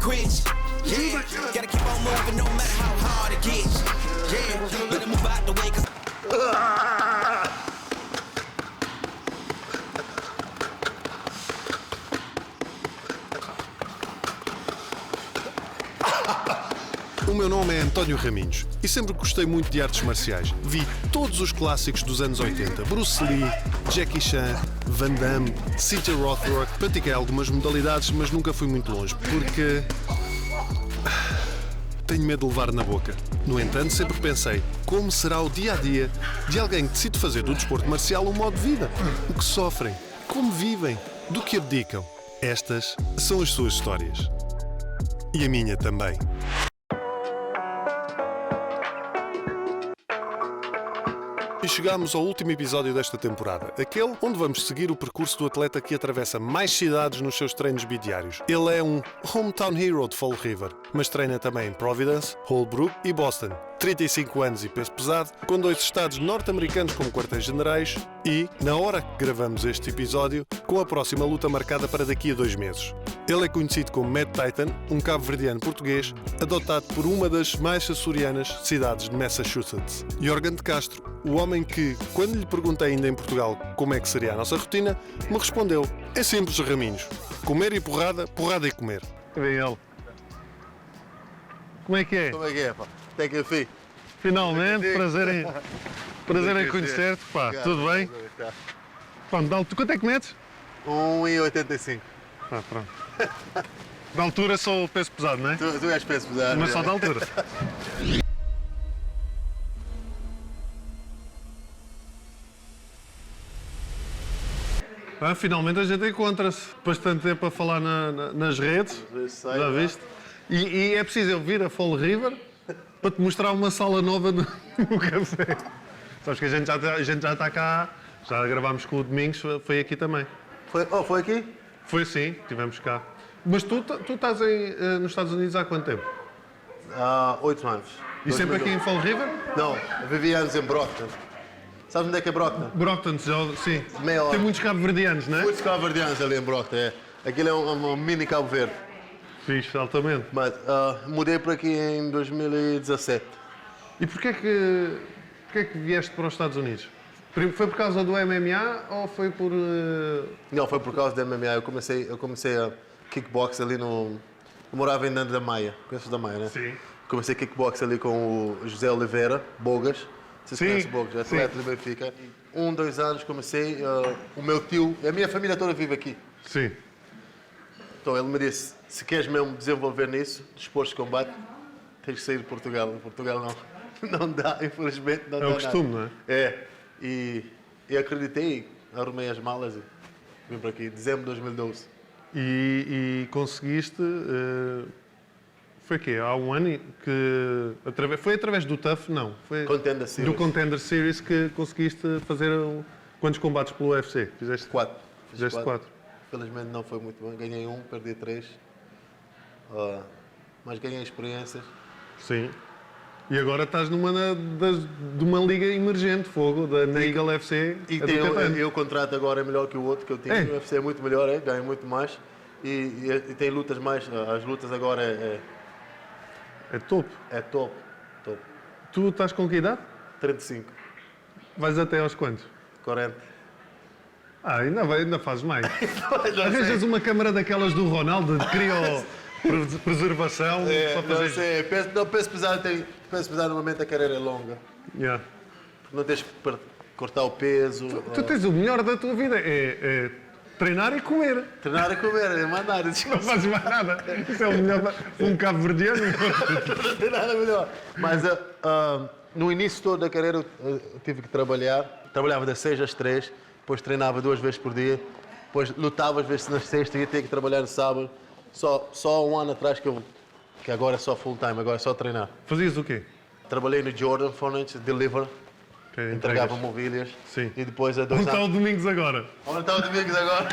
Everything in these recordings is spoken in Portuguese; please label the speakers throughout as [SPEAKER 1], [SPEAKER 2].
[SPEAKER 1] quit. Yeah, gotta keep on moving no matter how hard it gets. Yeah, better move out the way, cause...
[SPEAKER 2] O meu nome é António Raminhos e sempre gostei muito de artes marciais. Vi todos os clássicos dos anos 80. Bruce Lee, Jackie Chan, Van Damme, Cynthia Rothrock. Pratiquei algumas modalidades, mas nunca fui muito longe, porque... tenho medo de levar na boca. No entanto, sempre pensei, como será o dia-a-dia de alguém que decide fazer do desporto marcial um modo de vida? O que sofrem? Como vivem? Do que abdicam? Estas são as suas histórias. E a minha também. E chegámos ao último episódio desta temporada, aquele onde vamos seguir o percurso do atleta que atravessa mais cidades nos seus treinos bidiários. Ele é um hometown hero de Fall River, mas treina também em Providence, Holbrook e Boston. 35 anos e peso pesado, com 2 estados norte-americanos como quartéis-generais e, na hora que gravamos este episódio, com a próxima luta marcada para daqui a 2 meses. Ele é conhecido como Mad Titan, um cabo-verdiano português, adotado por uma das mais açorianas cidades de Massachusetts. Jorgen de Castro, o homem que, quando lhe perguntei ainda em Portugal como é que seria a nossa rotina, me respondeu: é simples, Raminhos. Comer e porrada, porrada e comer. Vem ele. Como é que é?
[SPEAKER 3] Como é que é, pá? Até que enfim.
[SPEAKER 2] Finalmente, prazer em conhecer-te, pá. Tudo bem? Pronto, quanto é que metes?
[SPEAKER 3] 1,85.
[SPEAKER 2] Ah, pronto. Da altura sou o peso pesado, não é?
[SPEAKER 3] Tu és peso pesado.
[SPEAKER 2] Mas só da altura. Finalmente a gente encontra-se. Depois de tanto tempo a falar nas redes, já viste? E é preciso eu vir a Fall River para te mostrar uma sala nova no café. Sabes que a gente já está cá, já gravámos com o Domingos, foi aqui também.
[SPEAKER 3] Foi aqui?
[SPEAKER 2] Foi sim, estivemos cá. Mas tu estás nos Estados Unidos há quanto tempo?
[SPEAKER 3] Há 8 anos.
[SPEAKER 2] E sempre aqui em Fall River?
[SPEAKER 3] Não, eu vivi anos em Brockton. Sabes onde é que é Brockton?
[SPEAKER 2] Brockton, sim.
[SPEAKER 3] Meia hora.
[SPEAKER 2] Tem muitos cabo-verdianos, não é?
[SPEAKER 3] Muitos cabo-verdianos ali em Brockton, é. Aquilo é um mini Cabo Verde.
[SPEAKER 2] Fixe, altamente.
[SPEAKER 3] Mas mudei para aqui em 2017.
[SPEAKER 2] E porquê que vieste para os Estados Unidos? Foi por causa do MMA ou foi por...
[SPEAKER 3] Não, foi por causa da MMA. Eu comecei a kickbox ali no... Eu morava em Nando da Maia. Conheces da Maia, né?
[SPEAKER 2] Sim.
[SPEAKER 3] Comecei kickbox ali com o José Oliveira, Bogas. Vocês conhecem o Bogas, atleta do Benfica. 2 anos comecei. O meu tio, a minha família toda vive aqui.
[SPEAKER 2] Sim.
[SPEAKER 3] Então ele me disse, se queres mesmo desenvolver nisso, desportos de combate, tens que sair de Portugal. Em Portugal não dá, infelizmente não dá.
[SPEAKER 2] É o costume,
[SPEAKER 3] nada.
[SPEAKER 2] não é?
[SPEAKER 3] É. E acreditei, arrumei as malas e vim para aqui, dezembro de 2012.
[SPEAKER 2] E conseguiste... foi o quê? Há um ano que... Foi através do TUF? Não. Foi
[SPEAKER 3] Contender Series.
[SPEAKER 2] do Contender Series que conseguiste fazer... Quantos combates pelo UFC? Fizeste
[SPEAKER 3] 4.
[SPEAKER 2] Fizeste 4.
[SPEAKER 3] Felizmente não foi muito bem. Ganhei 1, perdi 3. Mas ganhei experiências.
[SPEAKER 2] Sim. E agora estás de uma liga emergente, fogo, na Eagle FC.
[SPEAKER 3] E o contrato agora é melhor que o outro que eu tinha.
[SPEAKER 2] É.
[SPEAKER 3] O UFC é muito melhor, ganho muito mais. E tem lutas mais. As lutas agora
[SPEAKER 2] É top.
[SPEAKER 3] é top.
[SPEAKER 2] Tu estás com que idade?
[SPEAKER 3] 35,
[SPEAKER 2] Vais até aos quantos?
[SPEAKER 3] 40.
[SPEAKER 2] Ainda fazes mais.
[SPEAKER 3] Não
[SPEAKER 2] Arranjas
[SPEAKER 3] sei.
[SPEAKER 2] uma câmara daquelas do Ronaldo de preservação só
[SPEAKER 3] Não
[SPEAKER 2] fazer...
[SPEAKER 3] sei. Peso pesado normalmente a carreira é longa.
[SPEAKER 2] Yeah.
[SPEAKER 3] Não tens que cortar o peso.
[SPEAKER 2] Tu tens o melhor da tua vida, é treinar e comer.
[SPEAKER 3] Treinar e comer, é mandar.
[SPEAKER 2] Não fazes mais nada. Isso é o melhor. Um cabo-verdiano.
[SPEAKER 3] Treinar é melhor. Mas no início todo da carreira eu tive que trabalhar. Trabalhava das 6 às 3, depois treinava 2 vezes por dia, depois lutava às vezes nas sextas, ia ter que trabalhar no sábado. Só um ano atrás que agora é só full time, agora é só treinar.
[SPEAKER 2] Fazias o quê?
[SPEAKER 3] Trabalhei no Jordan Furniture, Deliver, entregava mobílias.
[SPEAKER 2] Sim.
[SPEAKER 3] E depois há
[SPEAKER 2] Onde
[SPEAKER 3] 2
[SPEAKER 2] está o
[SPEAKER 3] anos...
[SPEAKER 2] Domingos agora?
[SPEAKER 3] Onde está o Domingos agora?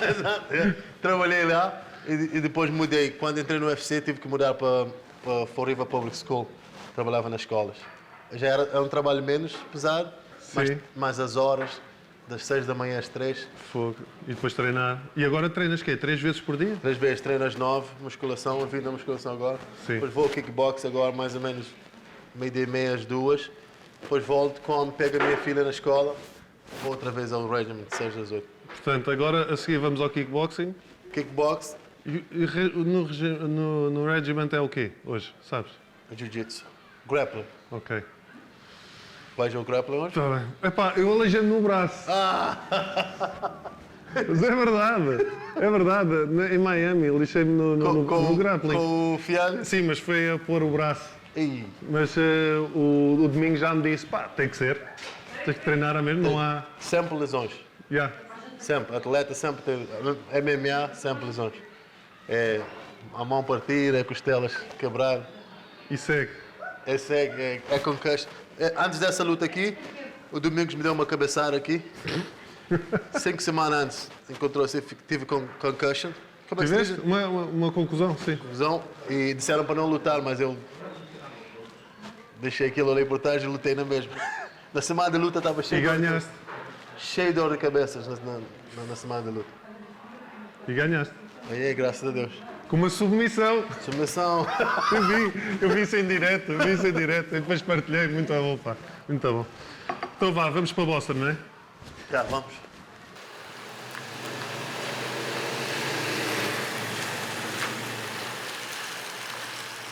[SPEAKER 3] Exato. Trabalhei lá e depois mudei. Quando entrei no UFC tive que mudar para Fall River Public School. Trabalhava nas escolas. Já era um trabalho menos pesado, mas as horas das 6 da manhã às 3.
[SPEAKER 2] Fogo. E depois treinar. E agora treinas quê? 3 vezes por dia?
[SPEAKER 3] 3 vezes, treino às 9, musculação, eu vim da musculação agora.
[SPEAKER 2] Sim.
[SPEAKER 3] Depois vou ao kickbox agora, mais ou menos meio-dia e meia às 2. Depois volto, quando pego a minha filha na escola, vou outra vez ao regiment, de 6 às 8.
[SPEAKER 2] Portanto, agora a seguir vamos ao kickboxing.
[SPEAKER 3] Kickbox,
[SPEAKER 2] No regiment é o quê hoje, sabes?
[SPEAKER 3] jiu-jitsu, grappling.
[SPEAKER 2] Ok.
[SPEAKER 3] Vais ao grappling hoje?
[SPEAKER 2] Está bem. Epá, eu aleijei-me no braço. Mas é verdade. É verdade. Em Miami, lixei-me no grappling.
[SPEAKER 3] Com o fiado?
[SPEAKER 2] Sim, mas foi a pôr o braço.
[SPEAKER 3] Ih,
[SPEAKER 2] Mas o domingo já me disse, pá, tem que ser. Tens que treinar a mesmo, não há...
[SPEAKER 3] sempre lesões.
[SPEAKER 2] Yeah.
[SPEAKER 3] Sempre. Atleta sempre teve. MMA, sempre lesões. É a mão partida, costelas quebrar.
[SPEAKER 2] E segue.
[SPEAKER 3] É concussion. Antes dessa luta aqui, o Domingos me deu uma cabeçada aqui. 5 semanas antes, encontrou-se, tive concussion. Como é que se diz?
[SPEAKER 2] Tiveste uma conclusão, sim.
[SPEAKER 3] Confusão. E disseram para não lutar, mas eu deixei aquilo ali por trás e lutei na mesma. Na semana de luta estava
[SPEAKER 2] E
[SPEAKER 3] cheio,
[SPEAKER 2] ganhaste.
[SPEAKER 3] cheio de dor de cabeça na semana de luta.
[SPEAKER 2] E ganhaste.
[SPEAKER 3] Aí, graças a Deus.
[SPEAKER 2] Com uma submissão.
[SPEAKER 3] Submissão.
[SPEAKER 2] Eu vi isso em direto, E depois partilhei. Muito bom, pá. Muito bom. Então vá, vamos para Boston, não é?
[SPEAKER 3] Já, vamos.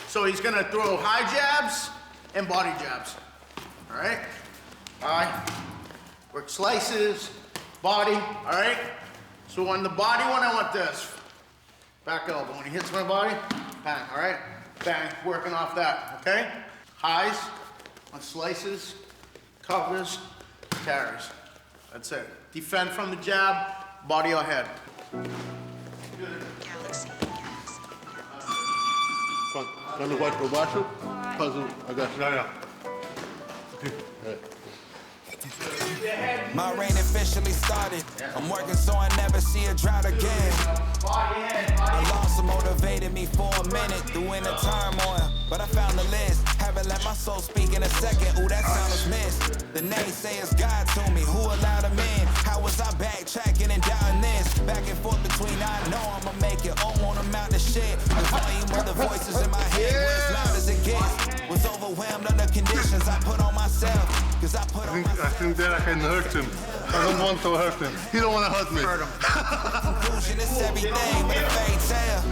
[SPEAKER 4] So he's gonna throw high jabs and body jabs. All right? High. Work slices, body, all right? So on the body one, I want this. Back elbow. When he hits my body, bang, all right? Bang, working off that, okay? Highs on slices, covers, carries. That's it. Defend from the jab, body or head.
[SPEAKER 3] Quando vai por baixo, faz o agacho.
[SPEAKER 2] Já.
[SPEAKER 1] My reign officially started. I'm working so I never see a drought again. The loss motivated me for a minute through inner turmoil, but I found the list. Haven't let my soul speak in a second. Ooh, that sound is missed. The naysayers God to me. Who allowed them in? How was I backtracking and doubting this? Back and forth between I know I'ma make it. Oh, on amount of shit. The volume of the voices in my head was as loud as it gets. Was overwhelmed under conditions I put on myself. Cause I put on myself.
[SPEAKER 2] I think that I can hurt him. I don't want to hurt him.
[SPEAKER 3] You don't want to hurt me.
[SPEAKER 1] Conclusion is everything but a fairy tale.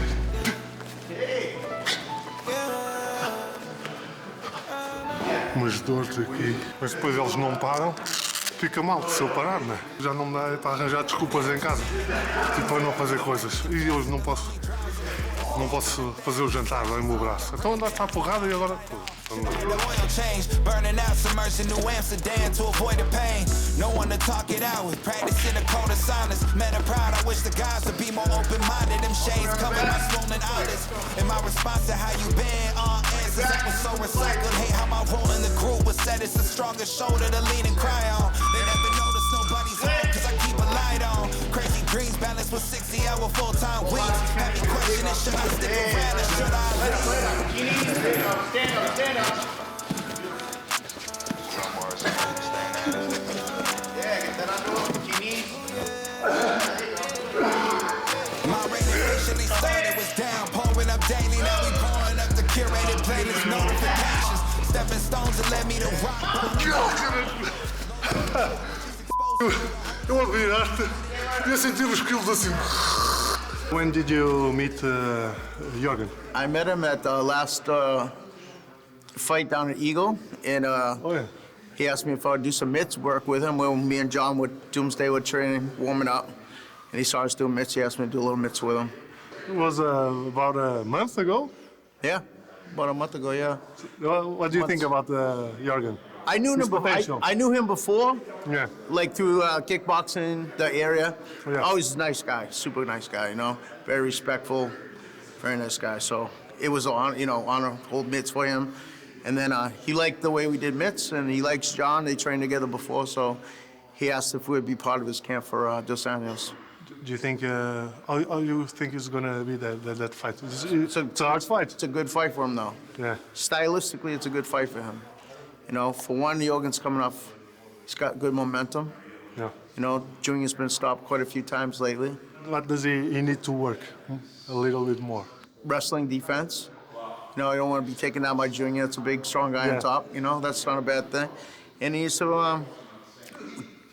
[SPEAKER 2] Umas dores aqui. Mas depois eles não param. Fica mal se eu parar, né? Já não me dá para arranjar desculpas em casa. Tipo, para não fazer coisas. E hoje não posso fazer o jantar, dói-me o braço. Então andar para a porrada e agora...
[SPEAKER 1] The oil change, burning out, submerged in New Amsterdam to avoid the pain. No one to talk it out with, practicing the code of silence. Men are proud, I wish the guys would be more open-minded. Them shades cover my swollen eyelids. And my response to how you been, answers that was so recycled. Hate how my role in the group was said it's the strongest shoulder to lean and cry on. They never notice nobody's home, cause I keep a light on. Crazy dreams balanced with 60-hour full-time weeks. Have me questioning, should I stick around or should I leave?
[SPEAKER 4] Stand up, stand up. Yeah, get that under hook. Knees.
[SPEAKER 1] My rate officially started was down, pouring up daily. Now we pouring up the curated playlist notifications. Stepping stones that led me to rock.
[SPEAKER 2] Eu a virar-te e a sentir os quilos assim. When did you meet Jorgen?
[SPEAKER 4] I met him at the last fight down at Eagle, and he asked me if I would do some mitts work with him. When me and John would Doomsday would train, warming up, and he saw us doing mitts. He asked me to do a little mitts with him.
[SPEAKER 2] It was about a month ago.
[SPEAKER 4] Yeah, about a month ago. Yeah,
[SPEAKER 2] What do you think about Jorgen?
[SPEAKER 4] I knew him.
[SPEAKER 2] His potential.
[SPEAKER 4] I knew him before,
[SPEAKER 2] Yeah.
[SPEAKER 4] like through kickboxing, the area.
[SPEAKER 2] Yeah.
[SPEAKER 4] Always a nice guy, super nice guy. You know, very respectful, very nice guy. So it was honor to hold mitts for him. And then he liked the way we did mitts, and he likes John. They trained together before, so he asked if we would be part of his camp for Dos Anjos.
[SPEAKER 2] Do you think? How you think it's gonna be that fight? It's a hard fight.
[SPEAKER 4] It's a good fight for him, though.
[SPEAKER 2] Yeah.
[SPEAKER 4] Stylistically, it's a good fight for him. You know, for one, Jorgen's coming off. He's got good momentum.
[SPEAKER 2] Yeah.
[SPEAKER 4] You know, Junior's been stopped quite a few times lately.
[SPEAKER 5] What does he need to work a little bit more?
[SPEAKER 4] Wrestling defense. You know, I don't want to be taken down by Junior. It's a big, strong guy
[SPEAKER 5] Yeah.
[SPEAKER 4] on top. You know, that's not a bad thing. And he needs to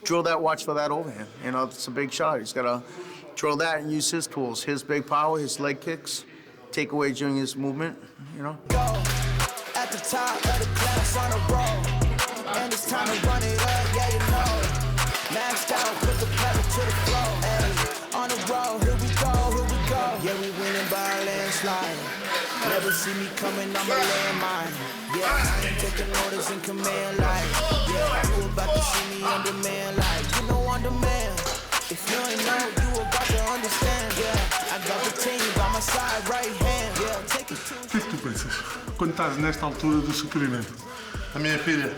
[SPEAKER 4] drill that watch for that overhand. You know, it's a big shot. He's got to drill that and use his tools, his big power, his leg kicks, take away Junior's movement, you know.
[SPEAKER 1] Go at the top of the class on a roll, and it's time to run it up, yeah, you know. Maxed out, put the pedal to the floor, ayy. On the road, here we go, here we go. Yeah, we winning by a landslide. Never see me coming, I'm a landmine. Yeah, I ain't taking orders in command, like. Yeah, you about to see me on demand, like. You know on demand. If you ain't know, you about to understand. Yeah, I got the team by my side, right hand. Yeah, take it to.
[SPEAKER 5] O que é que tu pensas quando estás nesta altura do sofrimento?
[SPEAKER 3] A minha filha,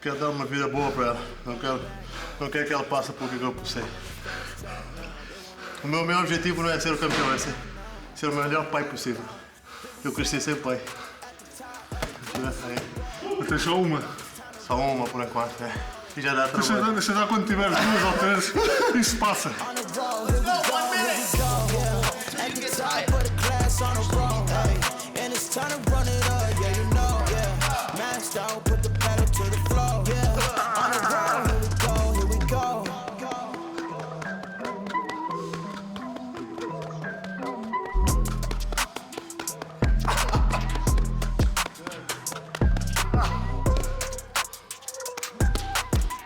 [SPEAKER 3] quero dar uma vida boa para ela. Não quero que ela passe por o que eu passei. O meu objetivo não é ser o campeão, é ser o melhor pai possível. Eu cresci sem pai.
[SPEAKER 5] Tens só uma.
[SPEAKER 3] Só uma por enquanto, é. E já dá trabalho.
[SPEAKER 5] Deixa dar quando tiveres duas ou três, isso passa.
[SPEAKER 1] On the road, here we go, here we go. Yeah, at the top of the class on the road, ayy. And it's time to run it up, yeah, you know. Yeah, maxed out, put the pedal to the floor. Yeah, on the road, here we go, here we go.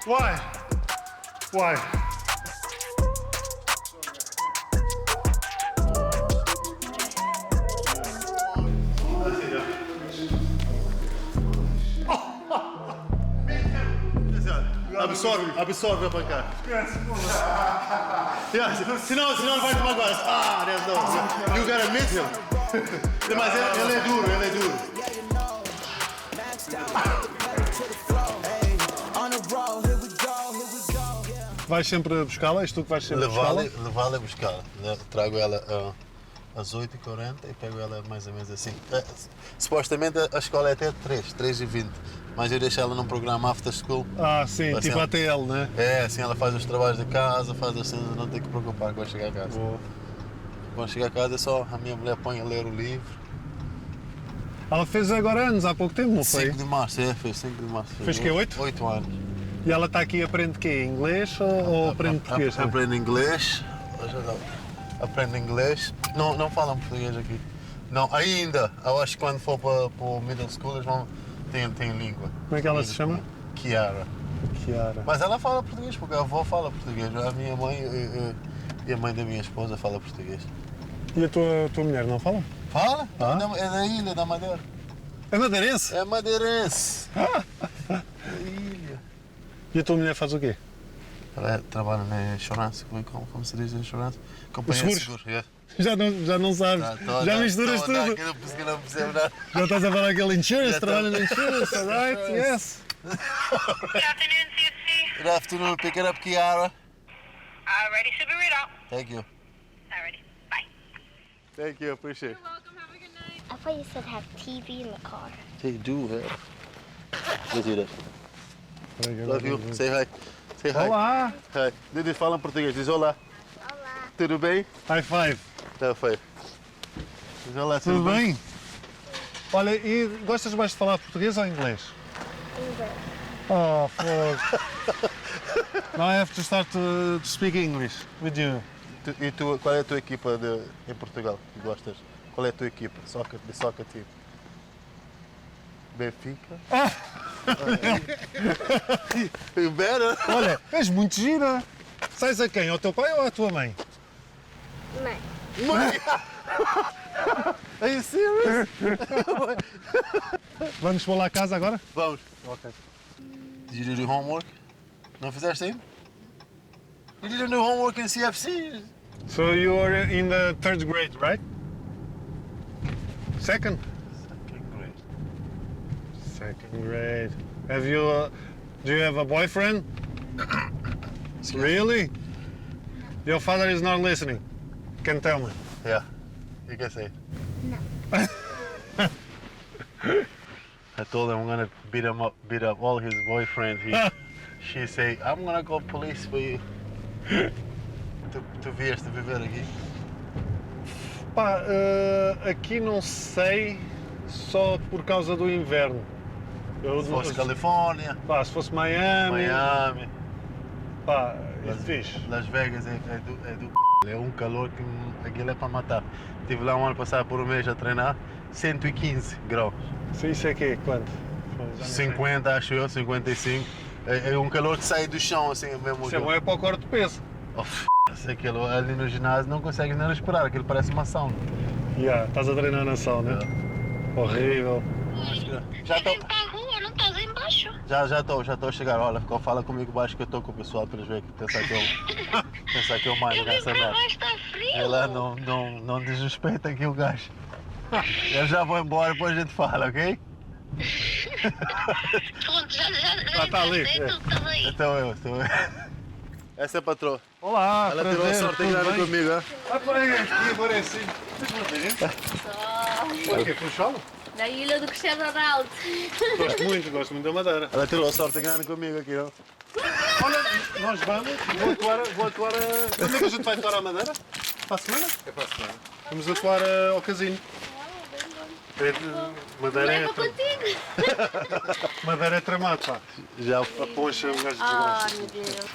[SPEAKER 5] Why? Why?
[SPEAKER 3] Absorve a pancada. Yeah, senão não vai tomar agora. Ah, there's no. You gotta meet him. Mas ele é duro, ele é duro.
[SPEAKER 1] Yeah, you know. Maxed out, put the pedal to the floor, ayy. On the road, here we go, yeah.
[SPEAKER 2] Vais sempre buscá-la? És tu que vais sempre buscá-la?
[SPEAKER 3] Levá-la a buscar. Trago ela às 8h40 e pego ela mais ou menos assim. Supostamente a escola é até 3h20, mas eu deixo ela num programa after school.
[SPEAKER 2] Ah, sim,
[SPEAKER 3] Assim,
[SPEAKER 2] tipo ATL, né?
[SPEAKER 3] É, assim ela faz os trabalhos de casa, faz as cenas, não tem que preocupar quando chegar a casa.
[SPEAKER 2] Boa.
[SPEAKER 3] Quando chegar a casa é só a minha mulher põe a ler o livro.
[SPEAKER 2] Ela fez agora anos, há pouco tempo, não foi?
[SPEAKER 3] 5 de março, fez 5 de março.
[SPEAKER 2] Fez quê, 8?
[SPEAKER 3] 8 anos.
[SPEAKER 2] E ela está aqui e aprende quê? Inglês ou aprende português?
[SPEAKER 3] Aprende inglês. Aprende inglês. Não falam português aqui. Não, ainda. Eu acho que quando for para o middle school eles vão tem língua.
[SPEAKER 2] Como é que ela se chama?
[SPEAKER 3] Kiara.
[SPEAKER 2] Kiara.
[SPEAKER 3] Mas ela fala português porque a avó fala português. A minha mãe e a mãe da minha esposa fala português.
[SPEAKER 2] E a tua mulher não fala?
[SPEAKER 3] Fala?
[SPEAKER 2] Ah?
[SPEAKER 3] É da ilha, da Madeira.
[SPEAKER 2] É madeirense?
[SPEAKER 3] É madeirense. Da ilha.
[SPEAKER 2] E a tua mulher faz o quê?
[SPEAKER 3] Ela trabalha na insurance, como se diz insurance? Companhia de
[SPEAKER 2] seguros?
[SPEAKER 3] seguros.
[SPEAKER 2] Já não sabes. Já misturas tudo.
[SPEAKER 3] Aqui não percebo nada.
[SPEAKER 2] Já estás a falar aquele insurance,
[SPEAKER 3] Já
[SPEAKER 2] trabalha
[SPEAKER 3] estou.
[SPEAKER 2] na insurance, alright? Yes.
[SPEAKER 6] Good afternoon, CSC.
[SPEAKER 3] Good afternoon, pick it up, Kiara.
[SPEAKER 6] Ready to be read out.
[SPEAKER 3] Thank you.
[SPEAKER 6] Alrighty, bye.
[SPEAKER 3] Thank you, appreciate it.
[SPEAKER 6] Welcome, have a good night.
[SPEAKER 7] I thought you said have TV in the car.
[SPEAKER 3] They do, yeah. Let's do that. Love you. Say hi. Say hi.
[SPEAKER 2] Olá.
[SPEAKER 3] Hi. Eles falam português. Diz olá.
[SPEAKER 7] Olá.
[SPEAKER 3] Tudo bem?
[SPEAKER 2] High five.
[SPEAKER 3] Tá, foi. Diz olá,
[SPEAKER 2] Tudo bem? Olha, e gostas mais de falar português ou inglês?
[SPEAKER 7] Inglês.
[SPEAKER 2] Oh, fuck. Now I have to start to speak English with you.
[SPEAKER 3] E tu, qual é a tua equipa em Portugal que gostas? Qual é a tua equipa? De soccer team? Benfica? You better.
[SPEAKER 2] Olha, és muito gira. Sais a quem? Ao teu pai ou à tua mãe?
[SPEAKER 7] Mãe.
[SPEAKER 3] Mãe! Are you serious?
[SPEAKER 2] Vamos para lá a casa agora?
[SPEAKER 3] Vamos.
[SPEAKER 2] Ok.
[SPEAKER 3] Did you do homework? Não fizeste ainda? You didn't do homework in CFC?
[SPEAKER 2] So you are in the 3rd grade, right? Second? Second grade. Have you? Do you have a boyfriend? Really? Your father is not listening. Can tell me.
[SPEAKER 3] Yeah, you can say it.
[SPEAKER 7] No.
[SPEAKER 3] I told him I'm gonna beat up all his boyfriends. He She say, I'm gonna call police for you. Tu vieste viver aqui?
[SPEAKER 2] Pá, aqui não sei, só por causa do inverno.
[SPEAKER 3] Se fosse Califórnia,
[SPEAKER 2] Pá, se fosse Miami,
[SPEAKER 3] Miami,
[SPEAKER 2] pá, é fixe.
[SPEAKER 3] Las Vegas é do c... É um calor que aquilo é para matar. Estive lá um ano passado por um mês a treinar, 115 graus.
[SPEAKER 2] Isso é que é quanto?
[SPEAKER 3] 50, acho eu, 55. É um calor que sai do chão, assim, mesmo.
[SPEAKER 2] Isso é bom, é para o corte de peso.
[SPEAKER 3] Oh, aquilo ali no ginásio não consegues nem respirar, aquilo parece uma sauna.
[SPEAKER 2] Estás a treinar na sauna. Horrível.
[SPEAKER 3] Já estou.
[SPEAKER 6] Para a rua, não estás aí embaixo.
[SPEAKER 3] Já estou a chegar. Olha, fala comigo baixo que eu estou com o pessoal para eles verem que pensar que eu mais nessa merda.
[SPEAKER 6] Vai estar frio.
[SPEAKER 3] Ela não desrespeita aqui o gajo. Eu já vou embora, depois a gente fala, ok?
[SPEAKER 6] Pronto, já
[SPEAKER 2] está ali.
[SPEAKER 6] estás aí.
[SPEAKER 3] Então eu. Essa é a patroa.
[SPEAKER 2] Olá,
[SPEAKER 3] Ela
[SPEAKER 2] prazer,
[SPEAKER 3] tirou a sorte
[SPEAKER 2] tudo
[SPEAKER 3] grande
[SPEAKER 2] bem?
[SPEAKER 3] comigo, hein?
[SPEAKER 2] Aqui, agora é assim. O quê? Funchal?
[SPEAKER 7] Da ilha do Cristiano Ronaldo.
[SPEAKER 2] Gosto muito da Madeira.
[SPEAKER 3] Ela tirou a sorte grande comigo aqui, ó.
[SPEAKER 2] Olha, nós vamos, vou atuar a... Quando é que a gente vai atuar à Madeira? Para a semana? É para a semana. Vamos atuar ao casino. Madeira é... Madeira é tramado, pá.
[SPEAKER 3] Já
[SPEAKER 2] A poncha, um gajo de
[SPEAKER 7] Ah,
[SPEAKER 2] desgraça.
[SPEAKER 7] meu Deus.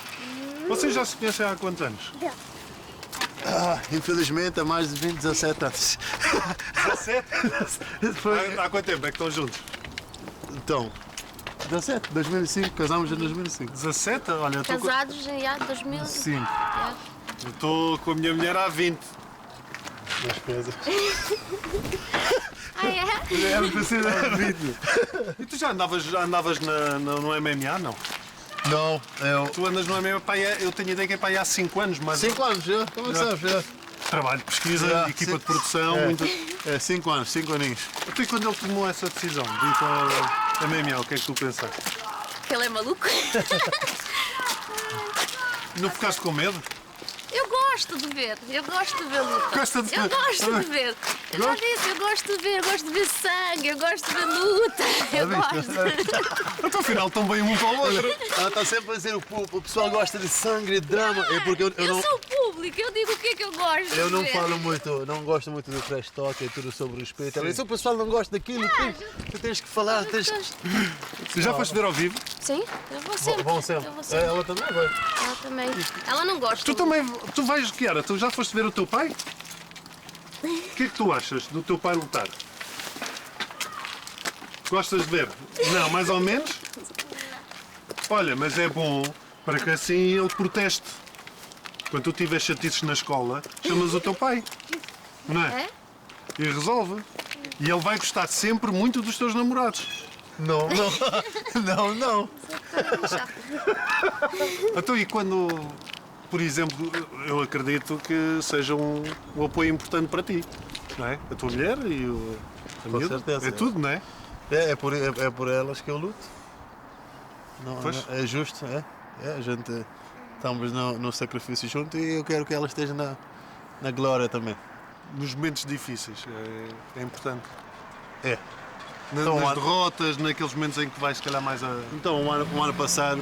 [SPEAKER 2] Vocês já se conhecem há quantos anos?
[SPEAKER 3] infelizmente há mais de 17 anos.
[SPEAKER 2] 17? Há quanto tempo é que estão juntos?
[SPEAKER 3] Então, 17, 2005, casámos em 2005.
[SPEAKER 2] 17? Olha, eu
[SPEAKER 7] Casados em 2000.
[SPEAKER 3] Sim.
[SPEAKER 2] estou com a minha mulher há 20.
[SPEAKER 3] Nas pesas.
[SPEAKER 7] Ah, é?
[SPEAKER 2] Era para ser há 20. E tu já andavas no MMA, não?
[SPEAKER 3] Não, eu...
[SPEAKER 2] Tu andas no MMA, pá, eu tenho a ideia que é para aí há 5 anos, mas
[SPEAKER 3] 5 anos já, como é que sabes? Já.
[SPEAKER 2] trabalho, pesquisa,
[SPEAKER 3] Já,
[SPEAKER 2] equipa
[SPEAKER 3] sim.
[SPEAKER 2] de produção, muito...
[SPEAKER 3] 5 anos, 5 aninhos.
[SPEAKER 2] Até quando ele tomou essa decisão de ir para a MMA, o que é que tu pensaste?
[SPEAKER 7] Que ele é maluco?
[SPEAKER 2] Não ficaste com medo?
[SPEAKER 7] Eu gosto de ver luta.
[SPEAKER 2] Gosta de ver?
[SPEAKER 7] Eu gosto de ver. Eu já disse, eu gosto de ver sangue, eu gosto de ver luta. Eu gosto.
[SPEAKER 2] Então afinal estão bem um para o outro.
[SPEAKER 3] Ela está sempre a dizer o pessoal gosta de sangue e drama. É porque eu
[SPEAKER 7] Eu
[SPEAKER 3] não...
[SPEAKER 7] sou público, eu digo o que é que eu gosto de
[SPEAKER 3] Eu não
[SPEAKER 7] ver.
[SPEAKER 3] falo muito, não gosto muito do trash talk e tudo sobre o respeito. Ela diz, o pessoal não gosta daquilo, tu tens que falar, tens que...
[SPEAKER 2] Tu já foste ver ao vivo?
[SPEAKER 7] Sim, eu vou sempre.
[SPEAKER 3] Vão sempre.
[SPEAKER 7] Eu vou sempre.
[SPEAKER 3] Ela também vai.
[SPEAKER 7] Ela também. Ela não gosta.
[SPEAKER 2] Tu também, tu vais, Kiara, tu já foste ver o teu pai? O que é que tu achas do teu pai lutar? Gostas de ver? Não, mais ou menos? Olha, mas é bom para que assim ele proteste. Quando tu tiveres chatices na escola, chamas o teu pai. Não é?
[SPEAKER 7] É?
[SPEAKER 2] E resolve. E ele vai gostar sempre muito dos teus namorados.
[SPEAKER 3] Não.
[SPEAKER 2] Então, e quando, por exemplo, eu acredito que seja um apoio importante para ti, não é? A tua mulher e a
[SPEAKER 3] Com
[SPEAKER 2] miúda.
[SPEAKER 3] certeza.
[SPEAKER 2] É tudo, não é?
[SPEAKER 3] É por elas que eu luto.
[SPEAKER 2] Pois.
[SPEAKER 3] É justo, é. A gente estamos no sacrifício junto e eu quero que elas estejam na glória também.
[SPEAKER 2] Nos momentos difíceis, é importante.
[SPEAKER 3] É.
[SPEAKER 2] Nas
[SPEAKER 3] Então,
[SPEAKER 2] derrotas, naqueles momentos em que vais, se calhar, mais a...
[SPEAKER 3] Então, o ano passado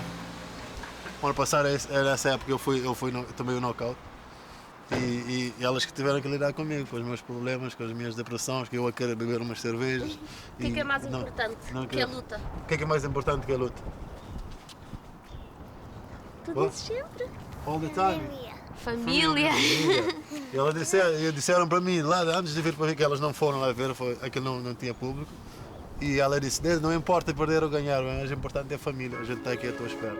[SPEAKER 3] era essa época que eu fui também o knockout. E elas que tiveram que lidar comigo, com os meus problemas, com as minhas depressões, que eu a querer beber umas cervejas.
[SPEAKER 7] O que é mais importante?
[SPEAKER 3] não
[SPEAKER 7] que a
[SPEAKER 3] quero.
[SPEAKER 7] luta.
[SPEAKER 3] O que é mais importante que a luta?
[SPEAKER 7] Tu
[SPEAKER 3] What?
[SPEAKER 7] dizes sempre.
[SPEAKER 3] All the time.
[SPEAKER 7] Família.
[SPEAKER 3] E elas disseram para mim, lá antes de vir para ver que elas não foram lá ver, aquilo não tinha público. E ela disse, não importa perder ou ganhar, mas o importante é a família, a gente está aqui à tua espera.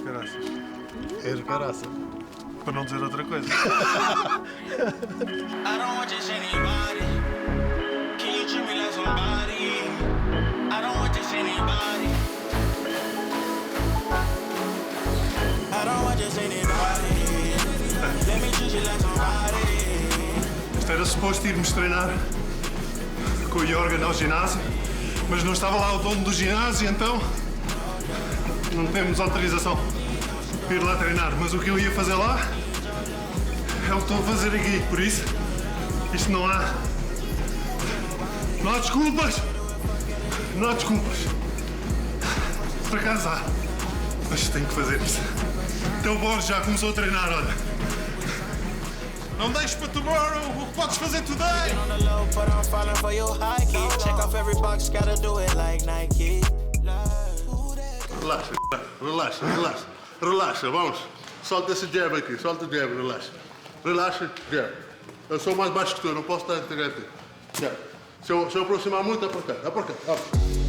[SPEAKER 2] Caraças.
[SPEAKER 3] É de caraça.
[SPEAKER 2] Para não dizer outra coisa.
[SPEAKER 1] I don't want just anybody. Can you treat me like somebody? I don't want just anybody. I don't want just anybody. Let me treat you like somebody.
[SPEAKER 2] Isto era suposto irmos treinar com o Jorgen ao ginásio, mas não estava lá o dono do ginásio, então não temos autorização para ir lá treinar. Mas o que eu ia fazer lá é o que estou a fazer aqui, por isso isto não há desculpas. Não há desculpas.
[SPEAKER 5] Por acaso há. Mas tenho que fazer isso. Então o Borges já começou a treinar, olha. Não deixes para tomorrow o que podes fazer today.
[SPEAKER 1] On the low, but I'm falling for your high key. Check off every box, gotta do it like Nike.
[SPEAKER 3] Relaxa, relaxa, relaxa. Relaxa, vamos. Solta esse jab aqui, solta o jab, relaxa. Relaxa, jab. Eu sou mais baixo que tu, eu não posso estar entre ti. Jab. Se eu aproximar muito, dá para cá, dá para cá.